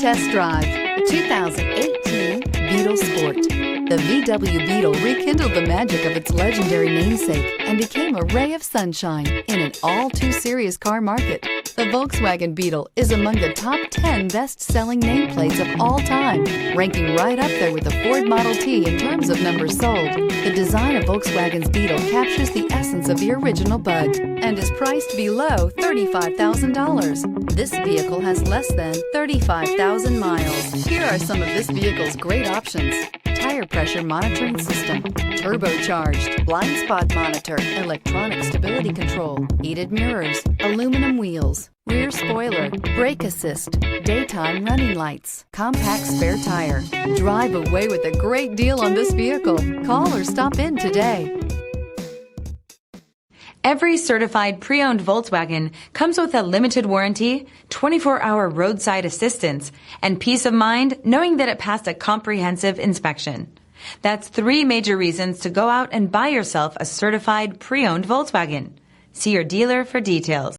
test drive the 2018 Beetle Sport. The VW Beetle rekindled the magic of its legendary namesake and became a ray of sunshine in an all-too-serious car market. The Volkswagen Beetle is among the top 10 best-selling nameplates of all time, ranking right up there with the Ford Model T in terms of numbers sold. The design of Volkswagen's Beetle captures the essence of the original bug and is priced below $35,000. This vehicle has less than 35,000 miles. Here are some of this vehicle's great options: tire pressure monitoring system, turbocharged, blind spot monitor, electronic stability control, heated mirrors, aluminum wheels, rear spoiler, brake assist, daytime running lights, compact spare tire. Drive away with a great deal on this vehicle. Call or stop in today. Every certified pre-owned Volkswagen comes with a limited warranty, 24-hour roadside assistance, and peace of mind knowing that it passed a comprehensive inspection. That's 3 major reasons to go out and buy yourself a certified pre-owned Volkswagen. See your dealer for details.